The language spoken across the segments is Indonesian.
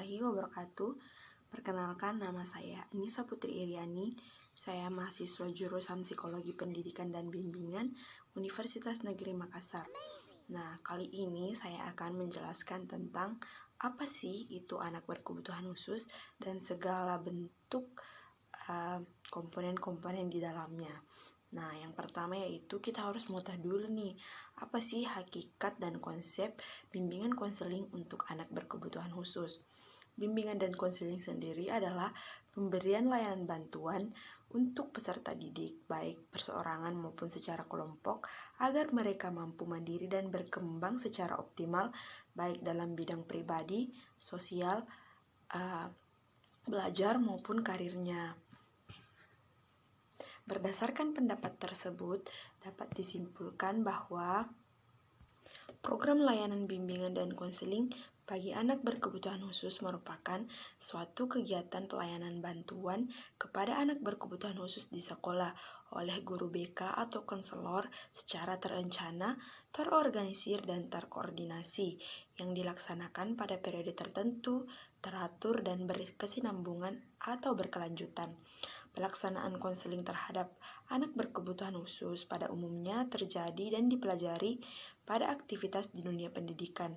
warahmatullahi wabarakatuh. Perkenalkan, nama saya Nisa Putri Iriani. Saya mahasiswa jurusan Psikologi Pendidikan dan Bimbingan Universitas Negeri Makassar. Nah, kali ini saya akan menjelaskan tentang apa sih itu anak berkebutuhan khusus dan segala bentuk komponen-komponen di dalamnya. Nah, yang pertama yaitu kita harus mengetahui dulu nih, apa sih hakikat dan konsep bimbingan konseling untuk anak berkebutuhan khusus. Bimbingan dan konseling sendiri adalah pemberian layanan bantuan untuk peserta didik, baik perseorangan maupun secara kelompok, agar mereka mampu mandiri dan berkembang secara optimal, baik dalam bidang pribadi, sosial, belajar maupun karirnya. Berdasarkan pendapat tersebut, dapat disimpulkan bahwa program layanan bimbingan dan konseling bagi anak berkebutuhan khusus merupakan suatu kegiatan pelayanan bantuan kepada anak berkebutuhan khusus di sekolah oleh guru BK atau konselor secara terencana, terorganisir, dan terkoordinasi yang dilaksanakan pada periode tertentu, teratur, dan berkesinambungan atau berkelanjutan. Pelaksanaan konseling terhadap anak berkebutuhan khusus pada umumnya terjadi dan dipelajari pada aktivitas di dunia pendidikan,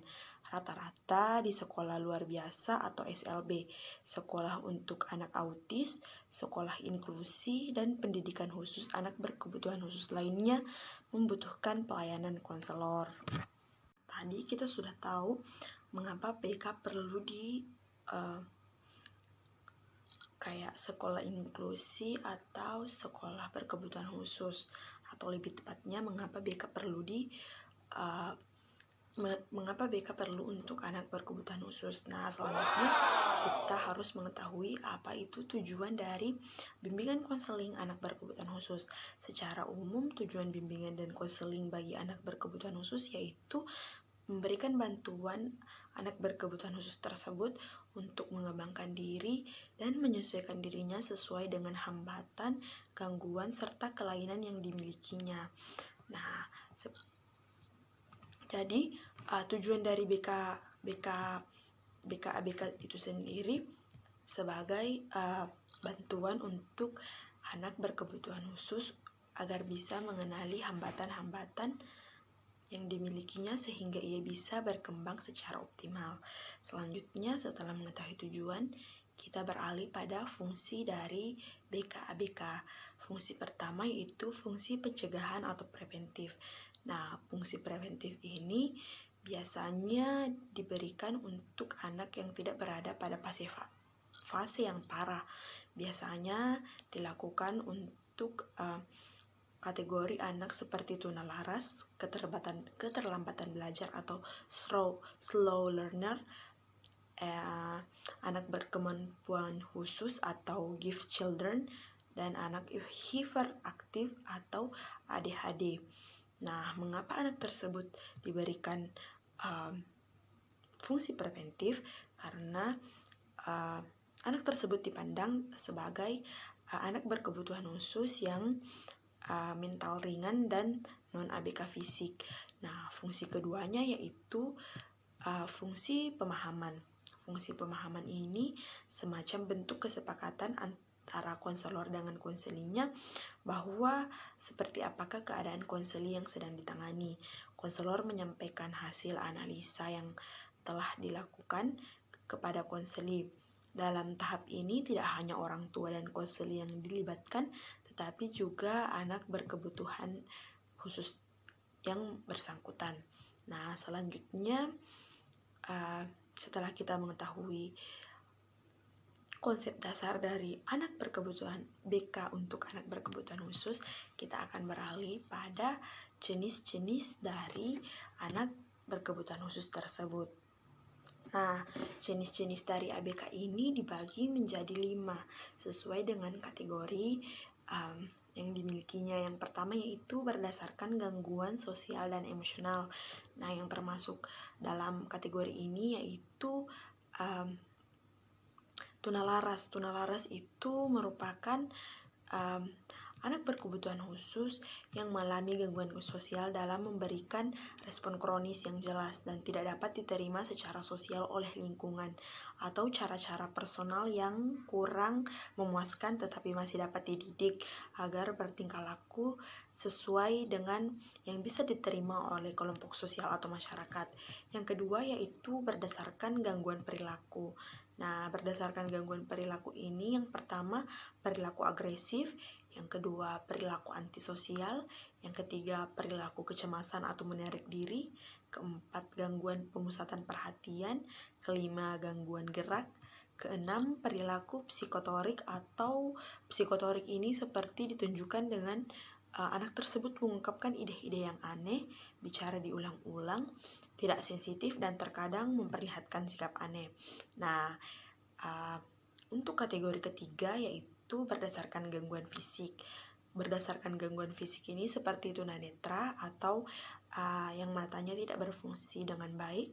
rata-rata di sekolah luar biasa atau SLB, sekolah untuk anak autis, sekolah inklusi, dan pendidikan khusus anak berkebutuhan khusus lainnya membutuhkan pelayanan konselor. Tadi kita sudah tahu mengapa BK perlu kayak sekolah inklusi atau sekolah berkebutuhan khusus, atau lebih tepatnya mengapa BK perlu untuk anak berkebutuhan khusus. Nah, selanjutnya kita harus mengetahui apa itu tujuan dari bimbingan konseling anak berkebutuhan khusus. Secara umum, tujuan bimbingan dan konseling bagi anak berkebutuhan khusus yaitu memberikan bantuan anak berkebutuhan khusus tersebut untuk mengembangkan diri dan menyesuaikan dirinya sesuai dengan hambatan, gangguan, serta kelainan yang dimilikinya. Nah, jadi tujuan dari BK itu sendiri sebagai bantuan untuk anak berkebutuhan khusus agar bisa mengenali hambatan-hambatan yang dimilikinya sehingga ia bisa berkembang secara optimal. Selanjutnya, setelah mengetahui tujuan, kita beralih pada fungsi dari BK-ABK. Fungsi pertama yaitu fungsi pencegahan atau preventif. Nah, fungsi preventif ini biasanya diberikan untuk anak yang tidak berada pada fase yang parah. Biasanya dilakukan untuk kategori anak seperti tunalaras, keterlambatan belajar atau slow learner, anak berkemampuan khusus atau gift children, dan anak hiperaktif atau ADHD. Nah, mengapa anak tersebut diberikan fungsi preventif? Karena anak tersebut dipandang sebagai anak berkebutuhan khusus yang mental ringan dan non-ABK fisik. Nah, fungsi keduanya yaitu fungsi pemahaman. Fungsi pemahaman ini semacam bentuk kesepakatan antara konselor dengan konselingnya bahwa seperti apakah keadaan konseli yang sedang ditangani. Konselor menyampaikan hasil analisa yang telah dilakukan kepada konseli. Dalam tahap ini tidak hanya orang tua dan konseli yang dilibatkan, tetapi juga anak berkebutuhan khusus yang bersangkutan. Nah, selanjutnya setelah kita mengetahui konsep dasar dari anak berkebutuhan BK untuk anak berkebutuhan khusus, kita akan beralih pada jenis-jenis dari anak berkebutuhan khusus tersebut. Nah, jenis-jenis dari ABK ini dibagi menjadi 5 sesuai dengan kategori yang dimilikinya. Yang pertama yaitu berdasarkan gangguan sosial dan emosional. Nah, yang termasuk dalam kategori ini yaitu tunalaras. Tunalaras itu merupakan Anak berkebutuhan khusus yang mengalami gangguan sosial dalam memberikan respon kronis yang jelas dan tidak dapat diterima secara sosial oleh lingkungan, atau cara-cara personal yang kurang memuaskan tetapi masih dapat dididik agar bertingkah laku sesuai dengan yang bisa diterima oleh kelompok sosial atau masyarakat. Yang kedua yaitu berdasarkan gangguan perilaku. Nah, berdasarkan gangguan perilaku ini, yang pertama perilaku agresif, yang kedua perilaku antisosial, yang ketiga perilaku kecemasan atau menarik diri, keempat gangguan pemusatan perhatian, kelima gangguan gerak, keenam perilaku psikotorik. Atau psikotorik ini seperti ditunjukkan dengan anak tersebut mengungkapkan ide-ide yang aneh, bicara diulang-ulang, tidak sensitif, dan terkadang memperlihatkan sikap aneh. Nah, untuk kategori ketiga yaitu berdasarkan gangguan fisik. Berdasarkan gangguan fisik ini seperti tunanetra atau yang matanya tidak berfungsi dengan baik,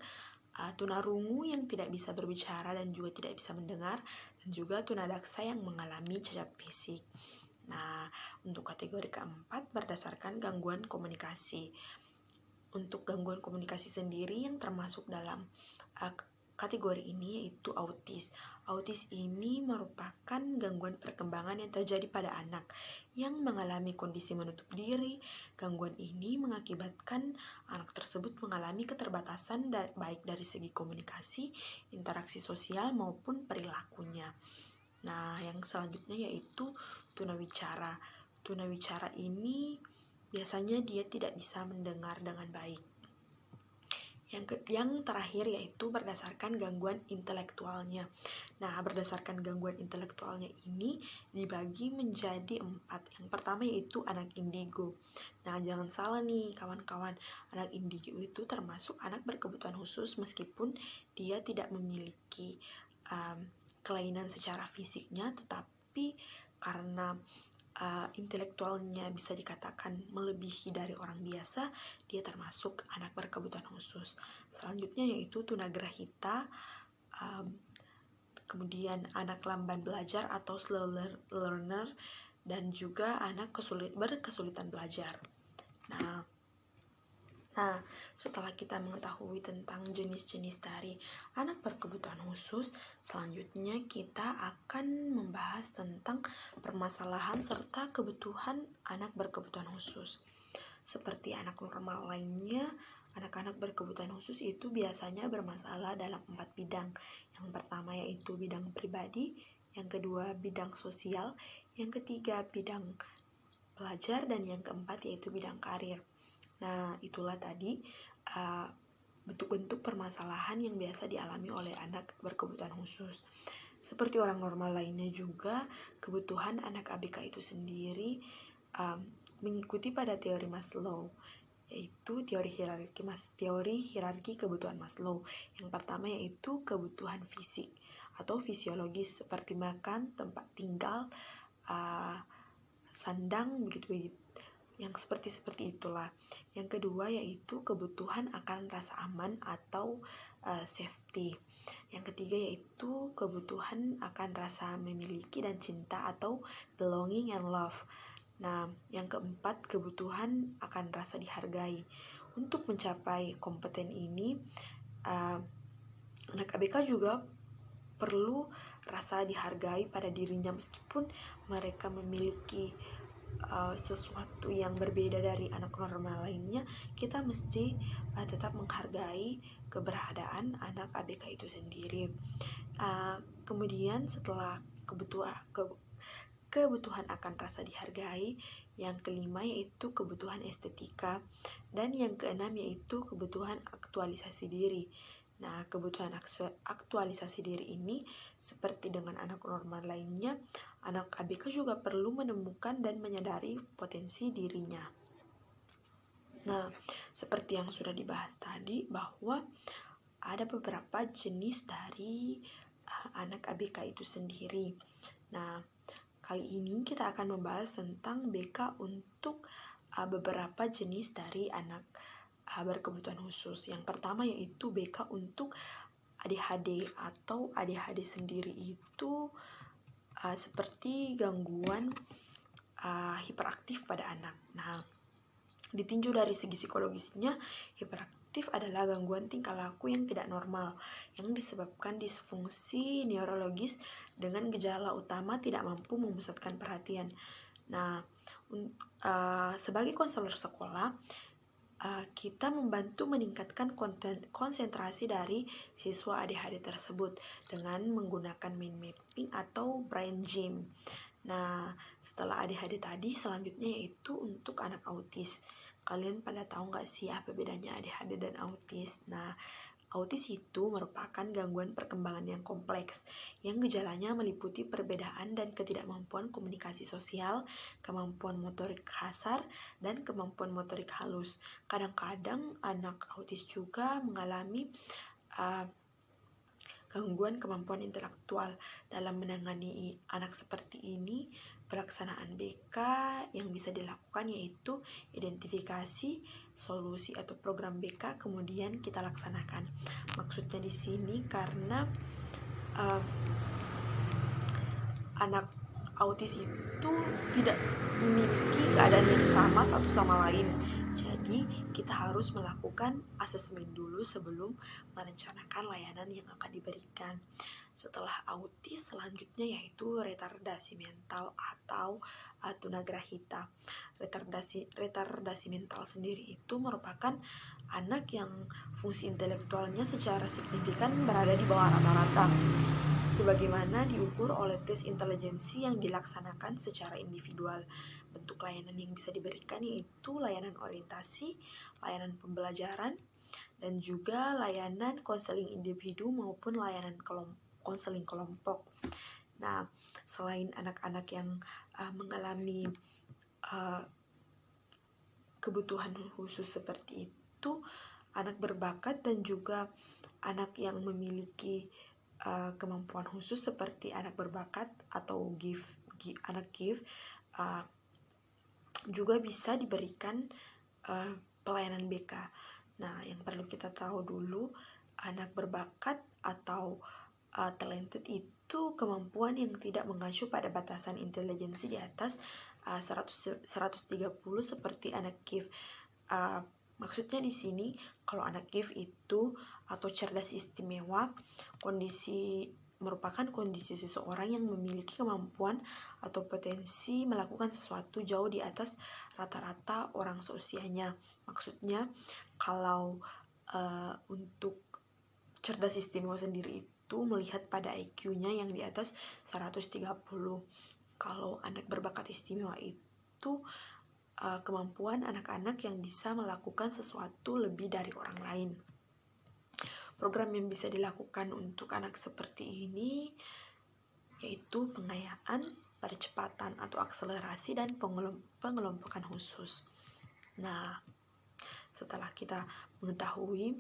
tunarungu yang tidak bisa berbicara dan juga tidak bisa mendengar, dan juga tunadaksa yang mengalami cacat fisik. Nah, untuk kategori keempat berdasarkan gangguan komunikasi. Untuk gangguan komunikasi sendiri yang termasuk dalam kategori ini yaitu autis. Autis ini merupakan gangguan perkembangan yang terjadi pada anak yang mengalami kondisi menutup diri. Gangguan ini mengakibatkan anak tersebut mengalami keterbatasan baik dari segi komunikasi, interaksi sosial maupun perilakunya. Nah, yang selanjutnya yaitu tunawicara. Tunawicara ini biasanya dia tidak bisa mendengar dengan baik. Yang terakhir yaitu berdasarkan gangguan intelektualnya. Nah, berdasarkan gangguan intelektualnya ini dibagi menjadi 4. Yang pertama yaitu anak indigo. Nah, jangan salah nih kawan-kawan, anak indigo itu termasuk anak berkebutuhan khusus meskipun dia tidak memiliki kelainan secara fisiknya, tetapi karena intelektualnya bisa dikatakan melebihi dari orang biasa, dia termasuk anak berkebutuhan khusus. Selanjutnya yaitu tunagrahita, kemudian anak lamban belajar atau slow learner, dan juga anak berkesulitan belajar. Nah, setelah kita mengetahui tentang jenis-jenis dari anak berkebutuhan khusus, selanjutnya kita akan membahas tentang permasalahan serta kebutuhan anak berkebutuhan khusus. Seperti anak normal lainnya, anak-anak berkebutuhan khusus itu biasanya bermasalah dalam 4 bidang. Yang pertama yaitu bidang pribadi, yang kedua bidang sosial, yang ketiga bidang belajar, dan yang keempat yaitu bidang karir. Nah, itulah tadi bentuk-bentuk permasalahan yang biasa dialami oleh anak berkebutuhan khusus. Seperti orang normal lainnya juga, kebutuhan anak ABK itu sendiri mengikuti pada teori Maslow, yaitu teori hierarki kebutuhan Maslow. Yang pertama yaitu kebutuhan fisik atau fisiologis seperti makan, tempat tinggal, sandang, begitu-begitu. Yang seperti itulah. Yang kedua yaitu kebutuhan akan rasa aman atau safety. Yang ketiga yaitu kebutuhan akan rasa memiliki dan cinta atau belonging and love. Nah, yang keempat kebutuhan akan rasa dihargai. Untuk mencapai kompeten ini, anak ABK juga perlu rasa dihargai pada dirinya meskipun mereka memiliki sesuatu yang berbeda dari anak normal lainnya. Kita mesti tetap menghargai keberadaan anak ABK itu sendiri. Kemudian setelah kebutuhan akan rasa dihargai, yang kelima yaitu kebutuhan estetika, dan yang keenam yaitu kebutuhan aktualisasi diri. Nah, kebutuhan aktualisasi diri ini seperti dengan anak normal lainnya, anak ABK juga perlu menemukan dan menyadari potensi dirinya. Nah, seperti yang sudah dibahas tadi bahwa ada beberapa jenis dari anak ABK itu sendiri. Nah, kali ini kita akan membahas tentang BK untuk beberapa jenis dari anak berkebutuhan khusus. Yang pertama yaitu BK untuk ADHD atau ADHD sendiri itu seperti gangguan hiperaktif pada anak. Nah, ditinjau dari segi psikologisnya, hiperaktif adalah gangguan tingkah laku yang tidak normal yang disebabkan disfungsi neurologis dengan gejala utama tidak mampu memusatkan perhatian. Nah, sebagai konselor sekolah, kita membantu meningkatkan konsentrasi dari siswa ADHD tersebut dengan menggunakan mind mapping atau brain gym. Nah, setelah ADHD tadi, selanjutnya yaitu untuk anak autis. Kalian pada tahu nggak sih apa bedanya ADHD dan autis? Nah, autis itu merupakan gangguan perkembangan yang kompleks, yang gejalanya meliputi perbedaan dan ketidakmampuan komunikasi sosial, kemampuan motorik kasar, dan kemampuan motorik halus. Kadang-kadang anak autis juga mengalami gangguan kemampuan intelektual. Dalam menangani anak seperti ini, pelaksanaan BK yang bisa dilakukan yaitu identifikasi, solusi atau program BK kemudian kita laksanakan. Maksudnya di sini karena anak autis itu tidak memiliki keadaan yang sama satu sama lain. Jadi kita harus melakukan asesmen dulu sebelum merencanakan layanan yang akan diberikan. Setelah autis, selanjutnya yaitu retardasi mental atau tunagrahita. Retardasi mental sendiri itu merupakan anak yang fungsi intelektualnya secara signifikan berada di bawah rata-rata, sebagaimana diukur oleh tes intelijensi yang dilaksanakan secara individual. Bentuk layanan yang bisa diberikan yaitu layanan orientasi, layanan pembelajaran, dan juga layanan konseling individu maupun layanan konseling kelompok. Nah, selain anak-anak yang mengalami kebutuhan khusus seperti itu, anak berbakat dan juga anak yang memiliki kemampuan khusus seperti anak berbakat atau anak gift juga bisa diberikan pelayanan BK. Nah, yang perlu kita tahu dulu, anak berbakat atau talented itu kemampuan yang tidak mengacu pada batasan intelijensi di atas 130 seperti anak gift. Maksudnya di sini kalau anak gift itu atau cerdas istimewa, merupakan kondisi seseorang yang memiliki kemampuan atau potensi melakukan sesuatu jauh di atas rata-rata orang seusianya. Maksudnya kalau untuk cerdas istimewa sendiri itu melihat pada IQ-nya yang di atas 130. Kalau anak berbakat istimewa itu kemampuan anak-anak yang bisa melakukan sesuatu lebih dari orang lain. Program yang bisa dilakukan untuk anak seperti ini yaitu pengayaan, percepatan atau akselerasi, dan pengelompokan khusus. Nah, setelah kita mengetahui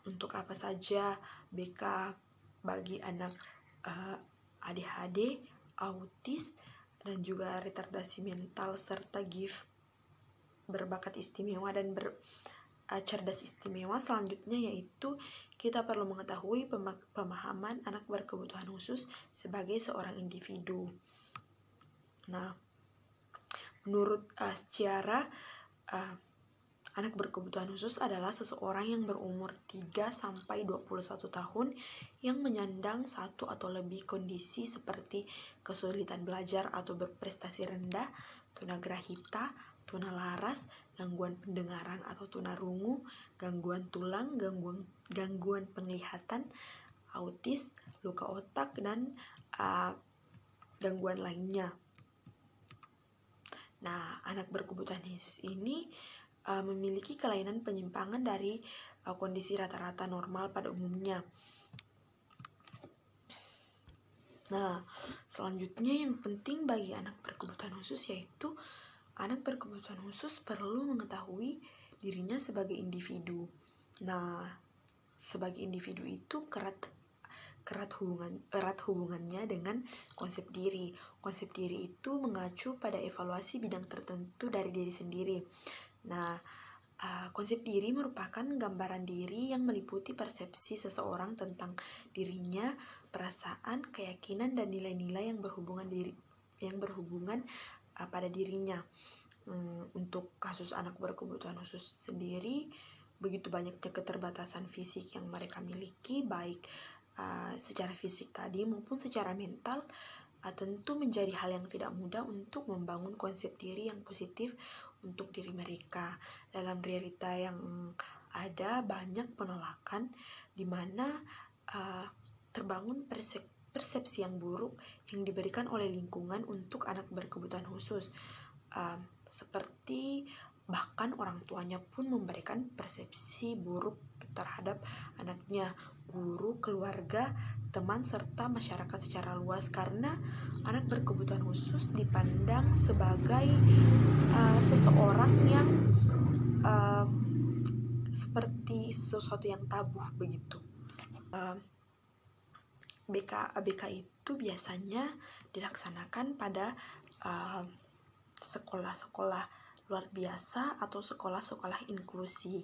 untuk apa saja BK bagi anak ADHD, autis, dan juga retardasi mental serta GIF berbakat istimewa dan cerdas istimewa, selanjutnya yaitu kita perlu mengetahui pemahaman anak berkebutuhan khusus sebagai seorang individu. Nah, menurut secara anak berkebutuhan khusus adalah seseorang yang berumur 3-21 tahun yang menyandang satu atau lebih kondisi seperti kesulitan belajar atau berprestasi rendah, tunagrahita, tunalaras, gangguan pendengaran atau tunarungu, gangguan tulang, gangguan penglihatan, autis, luka otak, dan gangguan lainnya. Nah, anak berkebutuhan khusus ini memiliki kelainan penyimpangan dari kondisi rata-rata normal pada umumnya. Nah, selanjutnya yang penting bagi anak berkebutuhan khusus yaitu anak berkebutuhan khusus perlu mengetahui dirinya sebagai individu. Nah, sebagai individu itu erat hubungannya dengan konsep diri. Konsep diri itu mengacu pada evaluasi bidang tertentu dari diri sendiri. Nah, konsep diri merupakan gambaran diri yang meliputi persepsi seseorang tentang dirinya, perasaan, keyakinan, dan nilai-nilai yang berhubungan pada dirinya. Untuk kasus anak berkebutuhan khusus sendiri, begitu banyaknya keterbatasan fisik yang mereka miliki, baik secara fisik tadi maupun secara mental, tentu menjadi hal yang tidak mudah untuk membangun konsep diri yang positif untuk diri mereka. Dalam realita yang ada banyak penolakan di mana terbangun persepsi yang buruk yang diberikan oleh lingkungan untuk anak berkebutuhan khusus. Seperti bahkan orang tuanya pun memberikan persepsi buruk terhadap anaknya, guru, keluarga, teman, serta masyarakat secara luas, karena anak berkebutuhan khusus dipandang sebagai seseorang yang seperti sesuatu yang tabu begitu. ABK itu biasanya dilaksanakan pada sekolah-sekolah luar biasa atau sekolah-sekolah inklusi.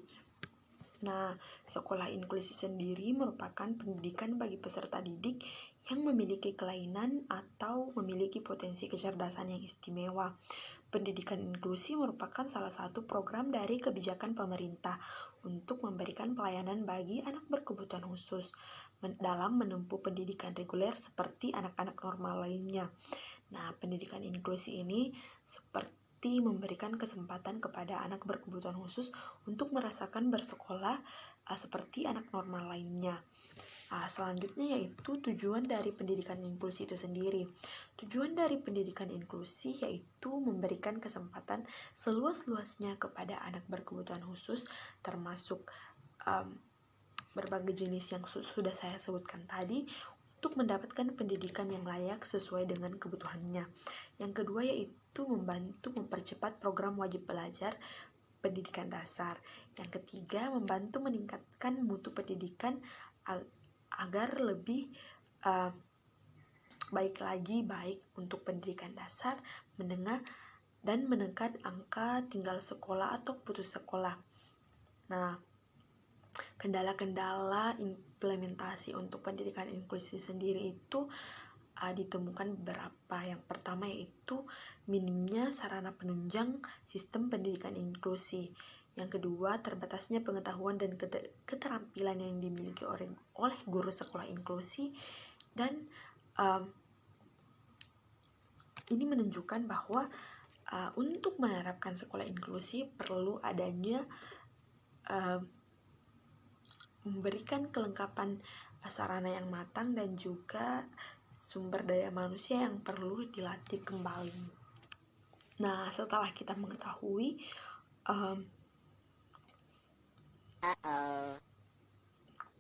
Nah, sekolah inklusi sendiri merupakan pendidikan bagi peserta didik yang memiliki kelainan atau memiliki potensi kecerdasan yang istimewa. Pendidikan inklusi merupakan salah satu program dari kebijakan pemerintah untuk memberikan pelayanan bagi anak berkebutuhan khusus dalam menempuh pendidikan reguler seperti anak-anak normal lainnya. Nah, pendidikan inklusi ini seperti memberikan kesempatan kepada anak berkebutuhan khusus untuk merasakan bersekolah seperti anak normal lainnya. Selanjutnya yaitu tujuan dari pendidikan inklusi itu sendiri. Tujuan dari pendidikan inklusi yaitu memberikan kesempatan seluas-luasnya kepada anak berkebutuhan khusus, termasuk berbagai jenis yang sudah saya sebutkan tadi, untuk mendapatkan pendidikan yang layak sesuai dengan kebutuhannya. Yang kedua yaitu membantu mempercepat program wajib belajar pendidikan dasar. Yang ketiga, membantu meningkatkan mutu pendidikan agar lebih baik untuk pendidikan dasar, menengah, dan menekan angka tinggal sekolah atau putus sekolah. Nah, kendala-kendala implementasi untuk pendidikan inklusi sendiri itu ditemukan beberapa. Yang pertama yaitu minimnya sarana penunjang sistem pendidikan inklusi. Yang kedua, terbatasnya pengetahuan dan keterampilan yang dimiliki oleh guru sekolah inklusi. Dan ini menunjukkan bahwa untuk menerapkan sekolah inklusi perlu adanya memberikan kelengkapan sarana yang matang dan juga sumber daya manusia yang perlu dilatih kembali. Nah, setelah kita mengetahui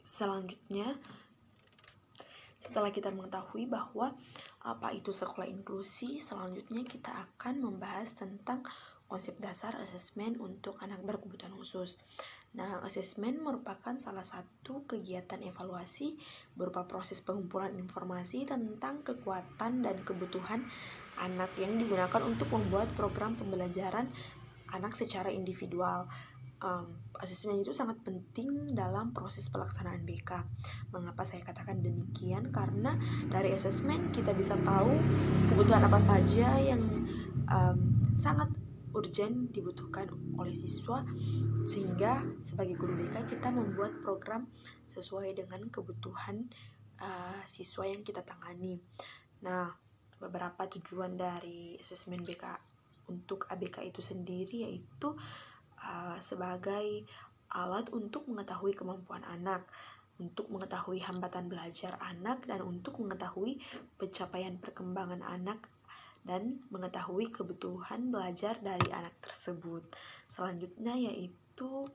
selanjutnya, setelah kita mengetahui bahwa apa itu sekolah inklusi, selanjutnya kita akan membahas tentang konsep dasar asesmen untuk anak berkebutuhan khusus. Nah, asesmen merupakan salah satu kegiatan evaluasi berupa proses pengumpulan informasi tentang kekuatan dan kebutuhan anak yang digunakan untuk membuat program pembelajaran anak secara individual. Asesmen itu sangat penting dalam proses pelaksanaan BK. Mengapa saya katakan demikian? Karena dari asesmen kita bisa tahu kebutuhan apa saja yang sangat urgent dibutuhkan oleh siswa, sehingga sebagai guru BK kita membuat program sesuai dengan kebutuhan siswa yang kita tangani. Nah, beberapa tujuan dari asesmen BK untuk ABK itu sendiri yaitu sebagai alat untuk mengetahui kemampuan anak, untuk mengetahui hambatan belajar anak, dan untuk mengetahui pencapaian perkembangan anak dan mengetahui kebutuhan belajar dari anak tersebut. Selanjutnya yaitu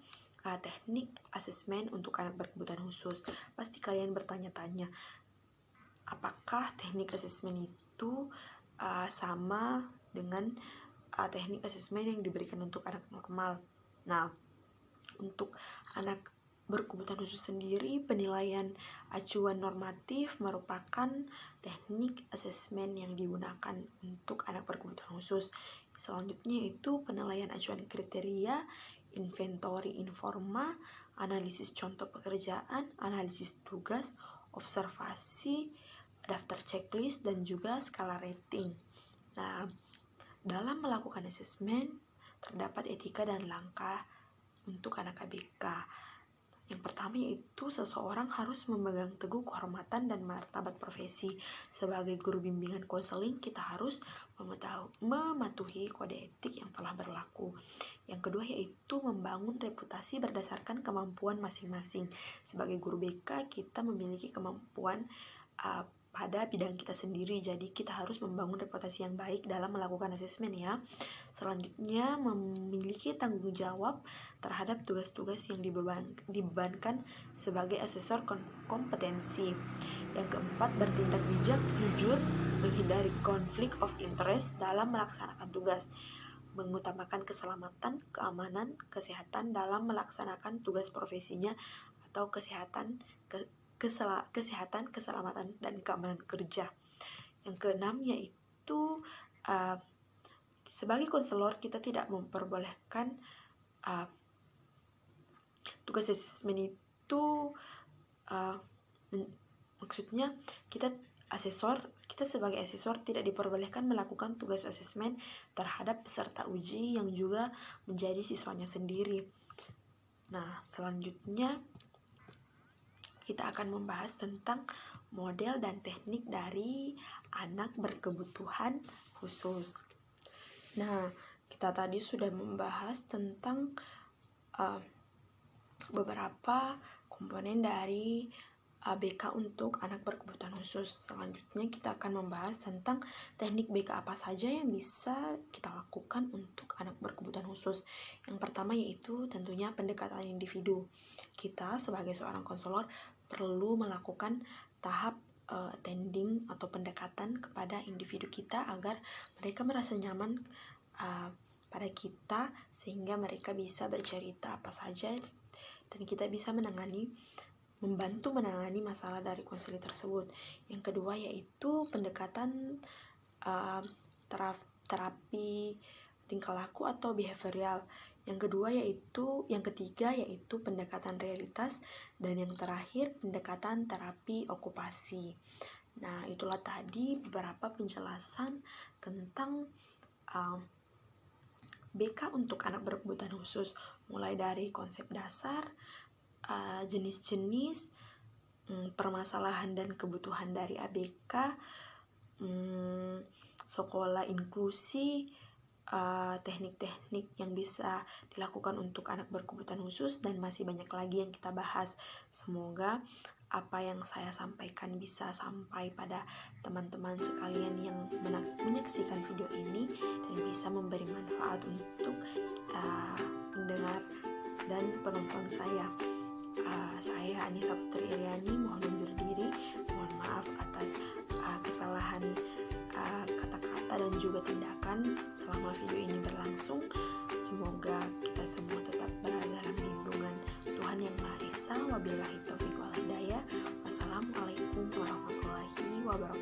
teknik asesmen untuk anak berkebutuhan khusus. Pasti kalian bertanya-tanya, apakah teknik asesmen itu sama dengan teknik asesmen yang diberikan untuk anak normal? Nah, untuk anak berkebutuhan khusus sendiri, penilaian acuan normatif merupakan teknik asesmen yang digunakan untuk anak berkebutuhan khusus. Selanjutnya itu penilaian acuan kriteria, inventory informa, analisis contoh pekerjaan, analisis tugas, observasi, daftar checklist, dan juga skala rating. Nah, Dalam melakukan asesmen, terdapat etika dan langkah untuk anak ABK. Yang pertama yaitu seseorang harus memegang teguh kehormatan dan martabat profesi. Sebagai guru bimbingan konseling, kita harus mematuhi kode etik yang telah berlaku. Yang kedua yaitu membangun reputasi berdasarkan kemampuan masing-masing. Sebagai guru BK, kita memiliki kemampuan pada bidang kita sendiri, jadi kita harus membangun reputasi yang baik dalam melakukan asesmen ya. Selanjutnya, memiliki tanggung jawab terhadap tugas-tugas yang dibebankan sebagai asesor kompetensi. Yang keempat, bertindak bijak, jujur, menghindari konflik of interest dalam melaksanakan tugas, mengutamakan keselamatan, keamanan, kesehatan dalam melaksanakan tugas profesinya atau kesehatan, keselamatan, dan keamanan kerja. Yang keenam yaitu sebagai konselor kita tidak memperbolehkan tugas asesmen itu maksudnya kita sebagai asesor tidak diperbolehkan melakukan tugas asesmen terhadap peserta uji yang juga menjadi siswanya sendiri. Nah, selanjutnya kita akan membahas tentang model dan teknik dari anak berkebutuhan khusus. Nah, kita tadi sudah membahas tentang beberapa komponen dari BK untuk anak berkebutuhan khusus. Selanjutnya kita akan membahas tentang teknik BK apa saja yang bisa kita lakukan untuk anak berkebutuhan khusus. Yang pertama yaitu tentunya pendekatan individu. Kita sebagai seorang konselor perlu melakukan tahap tending atau pendekatan kepada individu kita agar mereka merasa nyaman pada kita, sehingga mereka bisa bercerita apa saja dan kita bisa membantu menangani masalah dari konseling tersebut. Yang kedua yaitu pendekatan terapi tingkah laku atau behavioral. Yang ketiga yaitu pendekatan realitas, dan yang terakhir pendekatan terapi okupasi. Nah, itulah tadi beberapa penjelasan tentang BK untuk anak berkebutuhan khusus, mulai dari konsep dasar, jenis-jenis, permasalahan dan kebutuhan dari ABK, sekolah inklusi, teknik-teknik yang bisa dilakukan untuk anak berkebutuhan khusus, dan masih banyak lagi yang kita bahas. Semoga apa yang saya sampaikan bisa sampai pada teman-teman sekalian yang menyaksikan video ini dan bisa memberi manfaat untuk pendengar dan penonton saya. Saya Anissa Putri Iriani mohon undur diri. Mohon maaf atas kesalahan kata-kata dan juga tindakan selama video ini berlangsung. Semoga kita semua tetap berada dalam lindungan Tuhan Yang Maha Esa. Wabillahi taufiq wal hidayah. Wassalamualaikum warahmatullahi wabarakatuh.